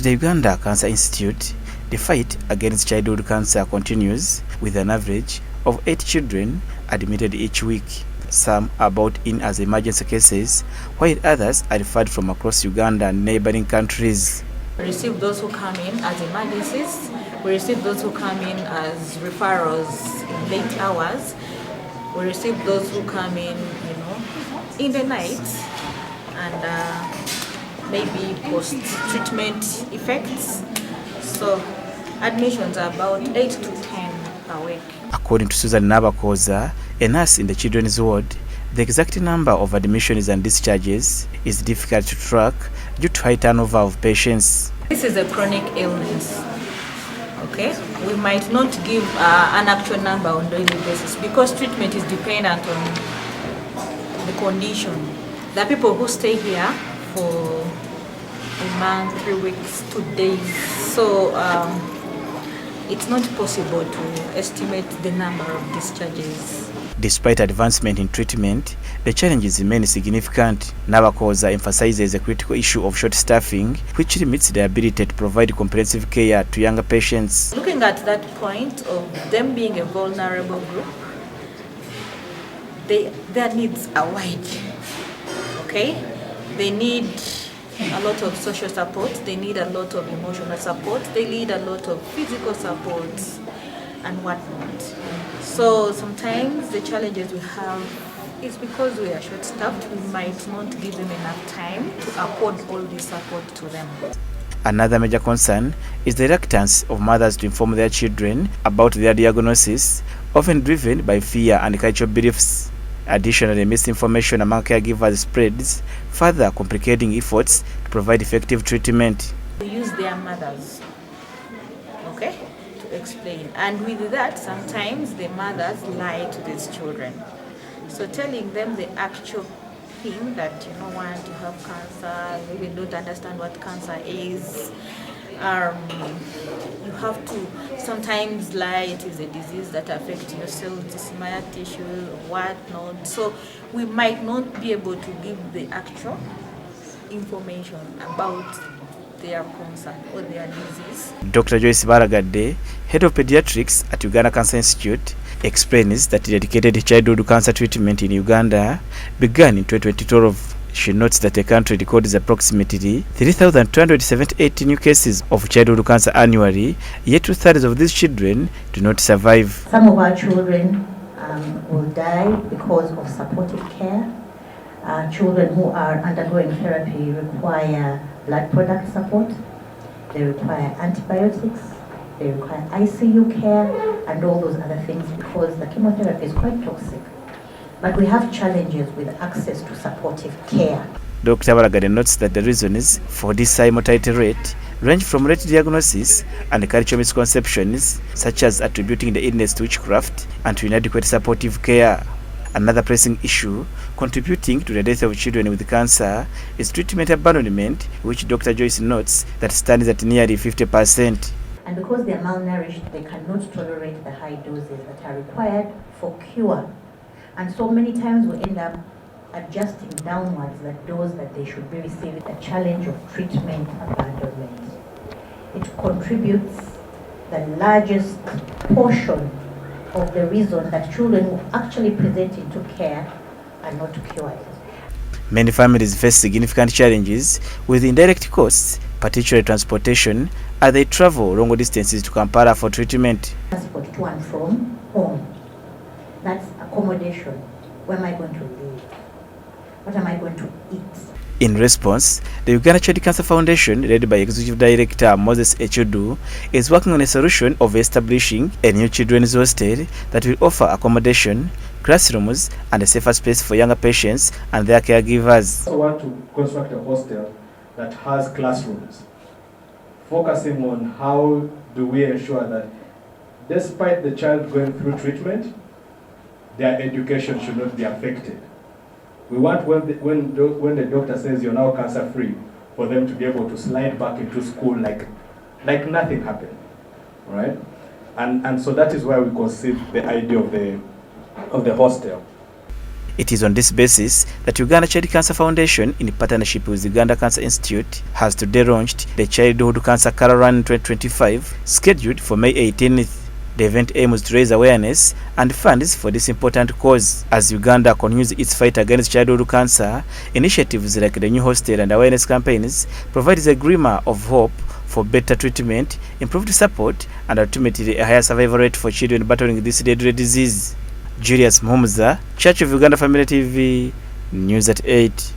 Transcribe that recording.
the Uganda Cancer Institute, the fight against childhood cancer continues, with an average of 8 children admitted each week. Some are brought in as emergency cases, while others are referred from across Uganda and neighboring countries. We receive those who come in as emergencies. We receive those who come in as referrals in late hours. We receive those who come in the night, and maybe post-treatment effects. So admissions are about 8 to 10 per week. According to Susan Nabakoza, a nurse in the children's ward, the exact number of admissions and discharges is difficult to track due to high turnover of patients. This is a chronic illness. Okay, we might not give an actual number on a daily basis because treatment is dependent on the condition. There are people who stay here for a month, 3 weeks, 2 days. So it's not possible to estimate the number of discharges. Despite advancement in treatment, the challenges remain significant. Nabakoza emphasizes the critical issue of short staffing, which limits the ability to provide comprehensive care to younger patients. Looking at that point of them being a vulnerable group, their needs are wide. Okay? They need a lot of social support, they need a lot of emotional support, they need a lot of physical support and whatnot. So sometimes the challenges we have is because we are short-staffed, we might not give them enough time to accord all this support to them. Another major concern is the reluctance of mothers to inform their children about their diagnosis, often driven by fear and cultural beliefs. Additionally, misinformation among caregivers spreads, further complicating efforts to provide effective treatment. We use their mothers, okay, to explain. And with that, sometimes the mothers lie to these children. So telling them the actual thing that you don't want to have cancer, you even don't understand what cancer is. You have to sometimes lie, it is a disease that affects your cells, the smear tissue, whatnot. So we might not be able to give the actual information about their concern or their disease. Dr. Joyce Baragadde, head of pediatrics at Uganda Cancer Institute, explains that dedicated childhood cancer treatment in Uganda began in 2012. She notes that the country records approximately 3,278 new cases of childhood cancer annually, yet 2/3 of these children do not survive. Some of our children will die because of supportive care. Children who are undergoing therapy require blood product support, they require antibiotics, they require ICU care, and all those other things because the chemotherapy is quite toxic. But we have challenges with access to supportive care. Dr. Baragadde notes that the reasons for this high mortality rate range from late diagnosis and cultural misconceptions, such as attributing the illness to witchcraft and to inadequate supportive care. Another pressing issue contributing to the death of children with cancer is treatment abandonment, which Dr. Joyce notes that stands at nearly 50%. And because they are malnourished, they cannot tolerate the high doses that are required for cure. And so many times we end up adjusting downwards the dose that they should be receiving. The challenge of treatment abandonment. It contributes the largest portion of the reason that children who actually present into care are not cured. Many families face significant challenges with indirect costs, particularly transportation, as they travel long distances to Kampala for treatment. Transport to and from home. That's accommodation. Where am I going to live? What am I going to eat? In response, the Uganda Child Cancer Foundation, led by Executive Director Moses Echudu, is working on a solution of establishing a new children's hostel that will offer accommodation, classrooms, and a safer space for younger patients and their caregivers. I want to construct a hostel that has classrooms, focusing on how do we ensure that despite the child going through treatment, their education should not be affected. We want when the doctor says you're now cancer free, for them to be able to slide back into school like nothing happened, right? And so that is why we conceived the idea of the hostel. It is on this basis that Uganda Child Cancer Foundation, in partnership with Uganda Cancer Institute, has today launched the Childhood Cancer Carol Run 2025, scheduled for May 18th. The event aims to raise awareness and funds for this important cause. As Uganda continues its fight against childhood cancer, initiatives like the new Hostel and awareness campaigns provides a glimmer of hope for better treatment, improved support, and ultimately a higher survival rate for children battling this deadly disease. Julius Muhumuza, Church of Uganda Family TV, News at 8.